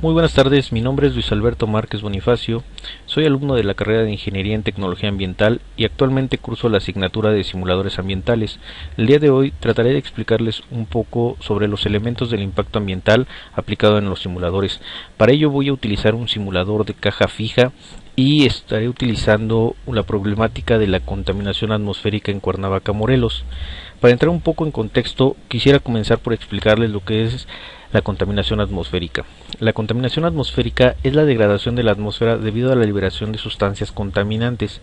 Muy buenas tardes, mi nombre es Luis Alberto Márquez Bonifacio, soy alumno de la carrera de Ingeniería en Tecnología Ambiental y actualmente curso la asignatura de Simuladores Ambientales. El día de hoy trataré de explicarles un poco sobre los elementos del impacto ambiental aplicado en los simuladores. Para ello voy a utilizar un simulador de caja fija y estaré utilizando la problemática de la contaminación atmosférica en Cuernavaca, Morelos. Para entrar un poco en contexto, quisiera comenzar por explicarles lo que es la contaminación atmosférica. La contaminación atmosférica es la degradación de la atmósfera debido a la liberación de sustancias contaminantes.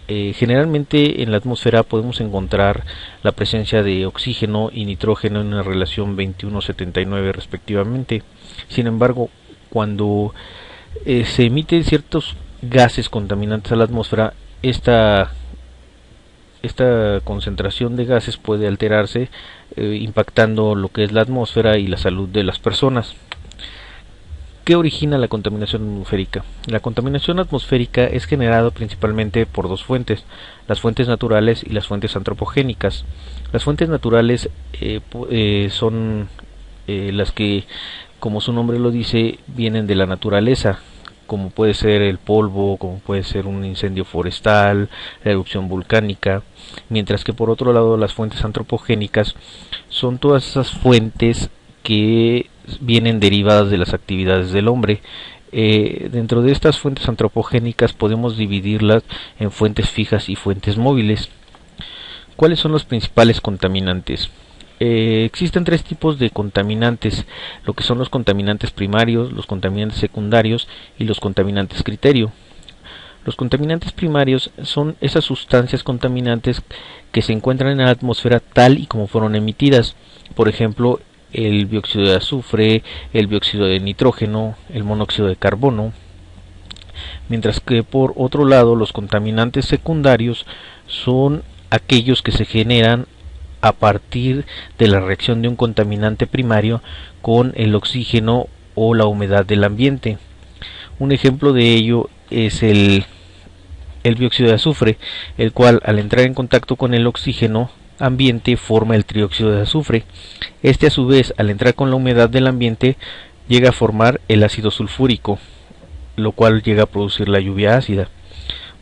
Generalmente en la atmósfera podemos encontrar la presencia de oxígeno y nitrógeno en una relación 21:79 respectivamente. Sin embargo, cuando se emiten ciertos gases contaminantes a la atmósfera, esta concentración de gases puede alterarse, impactando lo que es la atmósfera y la salud de las personas. ¿Qué origina la contaminación atmosférica? La contaminación atmosférica es generada principalmente por dos fuentes, las fuentes naturales y las fuentes antropogénicas. Las fuentes naturales son las que, como su nombre lo dice, vienen de la naturaleza, como puede ser el polvo, como puede ser un incendio forestal, la erupción volcánica, mientras que por otro lado las fuentes antropogénicas son todas esas fuentes que vienen derivadas de las actividades del hombre. Dentro de estas fuentes antropogénicas podemos dividirlas en fuentes fijas y fuentes móviles. ¿Cuáles son los principales contaminantes? Existen tres tipos de contaminantes, lo que son los contaminantes primarios, los contaminantes secundarios y los contaminantes criterio. Los contaminantes primarios son esas sustancias contaminantes que se encuentran en la atmósfera tal y como fueron emitidas, por ejemplo, el dióxido de azufre, el dióxido de nitrógeno, el monóxido de carbono, mientras que por otro lado los contaminantes secundarios son aquellos que se generan a partir de la reacción de un contaminante primario con el oxígeno o la humedad del ambiente. Un ejemplo de ello es el dióxido de azufre, el cual al entrar en contacto con el oxígeno ambiente forma el trióxido de azufre. Este a su vez al entrar con la humedad del ambiente llega a formar el ácido sulfúrico, lo cual llega a producir la lluvia ácida.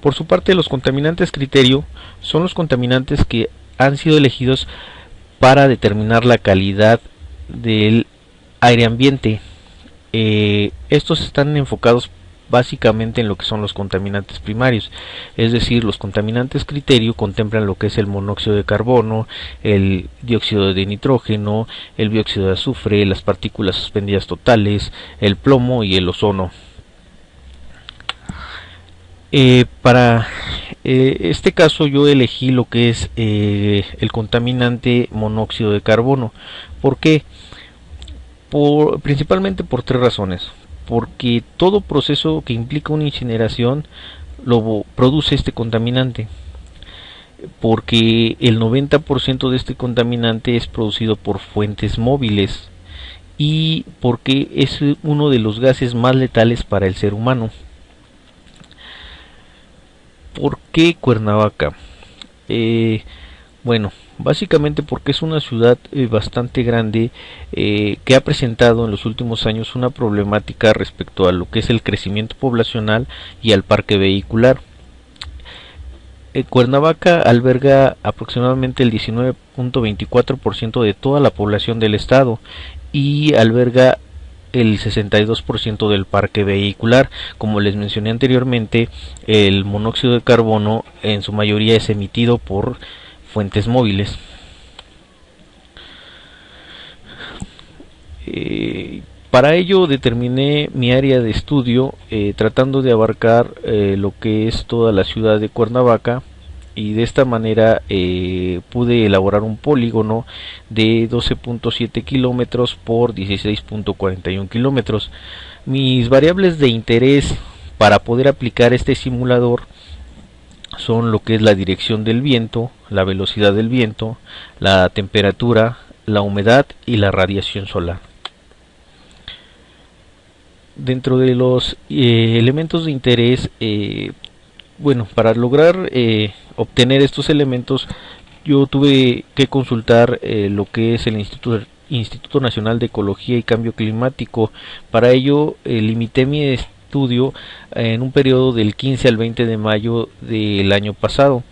Por su parte, los contaminantes criterio son los contaminantes que han sido elegidos para determinar la calidad del aire ambiente. Estos están enfocados básicamente en lo que son los contaminantes primarios, es decir, los contaminantes criterio contemplan lo que es el monóxido de carbono, el dióxido de nitrógeno, el dióxido de azufre, las partículas suspendidas totales, el plomo y el ozono. Para este caso yo elegí lo que es el contaminante monóxido de carbono. ¿Por qué? Principalmente por tres razones. Porque todo proceso que implica una incineración lo produce este contaminante. Porque el 90% de este contaminante es producido por fuentes móviles. Y porque es uno de los gases más letales para el ser humano. ¿Por qué Cuernavaca? Bueno, básicamente porque es una ciudad bastante grande que ha presentado en los últimos años una problemática respecto a lo que es el crecimiento poblacional y al parque vehicular. Cuernavaca alberga aproximadamente el 19.24% de toda la población del estado y alberga el 62% del parque vehicular. Como les mencioné anteriormente, el monóxido de carbono en su mayoría es emitido por fuentes móviles. Para ello determiné mi área de estudio tratando de abarcar lo que es toda la ciudad de Cuernavaca, y de esta manera pude elaborar un polígono de 12.7 kilómetros por 16.41 kilómetros. Mis variables de interés para poder aplicar este simulador son lo que es la dirección del viento, la velocidad del viento, la temperatura, la humedad y la radiación solar. Dentro de los elementos de interés, bueno, para lograr obtener estos elementos yo tuve que consultar lo que es el Instituto Nacional de Ecología y Cambio Climático. Para ello limité mi estudio en un periodo del 15 al 20 de mayo del año pasado.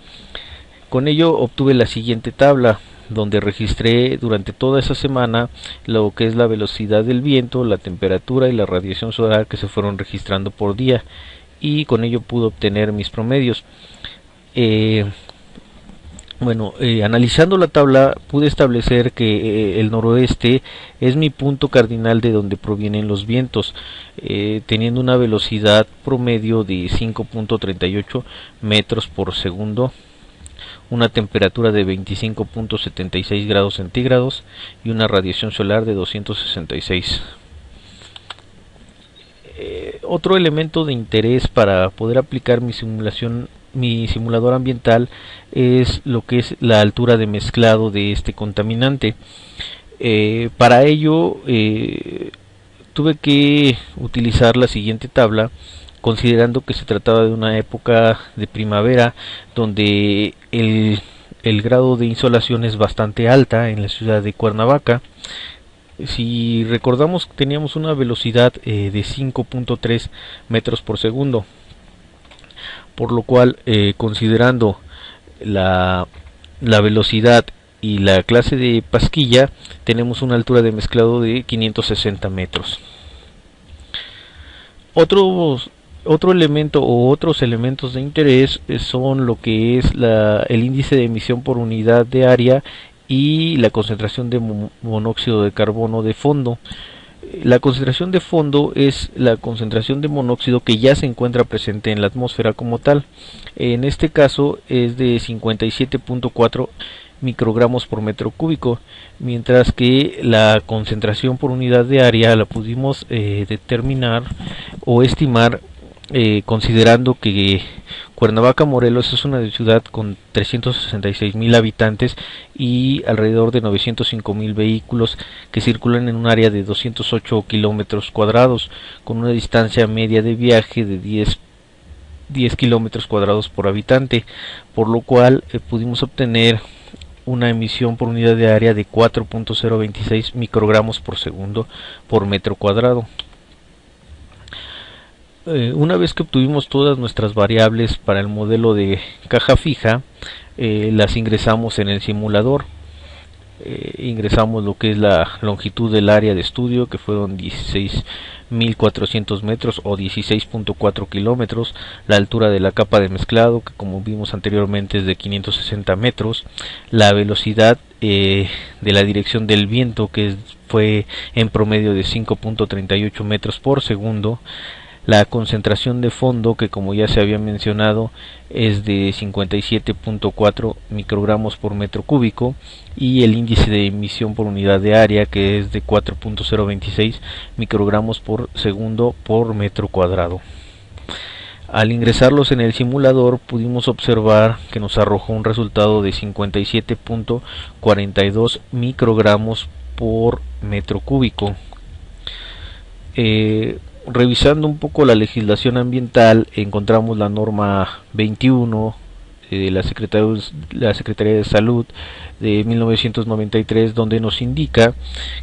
Con ello obtuve la siguiente tabla, donde registré durante toda esa semana lo que es la velocidad del viento, la temperatura y la radiación solar que se fueron registrando por día, y con ello pude obtener mis promedios. Analizando la tabla pude establecer que el noroeste es mi punto cardinal de donde provienen los vientos, teniendo una velocidad promedio de 5.38 metros por segundo, una temperatura de 25.76 grados centígrados y una radiación solar de 266. Otro elemento de interés para poder aplicar mi simulador ambiental es lo que es la altura de mezclado de este contaminante. Para ello tuve que utilizar la siguiente tabla, considerando que se trataba de una época de primavera donde el grado de insolación es bastante alta en la ciudad de Cuernavaca. Si recordamos, teníamos una velocidad de 5.3 metros por segundo, por lo cual considerando la velocidad y la clase de pasquilla, tenemos una altura de mezclado de 560 metros. Otro elemento o otros elementos de interés son lo que es el índice de emisión por unidad de área y la concentración de monóxido de carbono de fondo. La concentración de fondo es la concentración de monóxido que ya se encuentra presente en la atmósfera como tal. En este caso es de 57.4 microgramos por metro cúbico, mientras que la concentración por unidad de área la pudimos determinar o estimar considerando que Cuernavaca, Morelos es una ciudad con 366,000 habitantes y alrededor de 905,000 vehículos que circulan en un área de 208 kilómetros cuadrados, con una distancia media de viaje de 10 kilómetros cuadrados por habitante, por lo cual pudimos obtener una emisión por unidad de área de 4.026 microgramos por segundo por metro cuadrado. Una vez que obtuvimos todas nuestras variables para el modelo de caja fija, las ingresamos en el simulador. Ingresamos lo que es la longitud del área de estudio, que fueron 16.400 metros o 16.4 kilómetros, la altura de la capa de mezclado, que como vimos anteriormente es de 560 metros, la velocidad de la dirección del viento, que fue en promedio de 5.38 metros por segundo, la concentración de fondo, que como ya se había mencionado es de 57.4 microgramos por metro cúbico, y el índice de emisión por unidad de área, que es de 4.026 microgramos por segundo por metro cuadrado. Al ingresarlos en el simulador pudimos observar que nos arrojó un resultado de 57.42 microgramos por metro cúbico. Revisando un poco la legislación ambiental, encontramos la norma 21 de la Secretaría de Salud de 1993, donde nos indica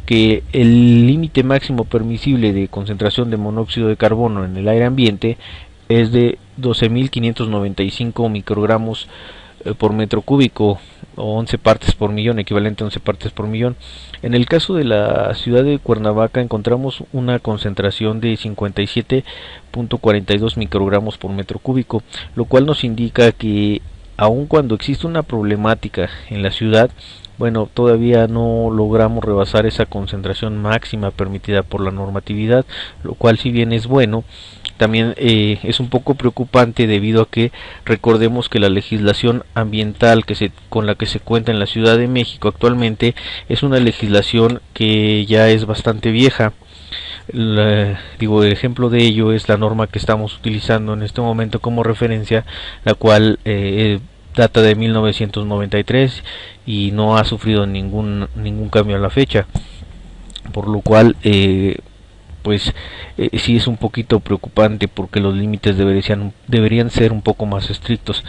que el límite máximo permisible de concentración de monóxido de carbono en el aire ambiente es de 12.595 microgramos por metro cúbico, o 11 partes por millón, equivalente a 11 partes por millón. En el caso de la ciudad de Cuernavaca encontramos una concentración de 57.42 microgramos por metro cúbico, lo cual nos indica que aun cuando existe una problemática en la ciudad, bueno, todavía no logramos rebasar esa concentración máxima permitida por la normatividad, lo cual, si bien es bueno, también es un poco preocupante, debido a que recordemos que la legislación ambiental con la que se cuenta en la Ciudad de México actualmente es una legislación que ya es bastante vieja. El ejemplo de ello es la norma que estamos utilizando en este momento como referencia, la cual data de 1993 y no ha sufrido ningún cambio a la fecha, por lo cual sí es un poquito preocupante, porque los límites deberían ser un poco más estrictos.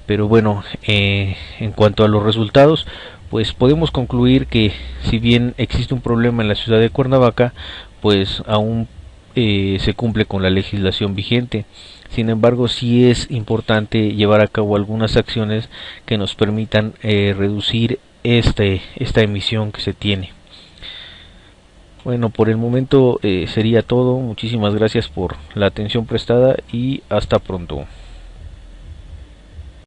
Pero bueno, en cuanto a los resultados, pues podemos concluir que si bien existe un problema en la ciudad de Cuernavaca, pues aún se cumple con la legislación vigente. Sin embargo, sí es importante llevar a cabo algunas acciones que nos permitan reducir esta emisión que se tiene. Bueno, por el momento sería todo. Muchísimas gracias por la atención prestada y hasta pronto.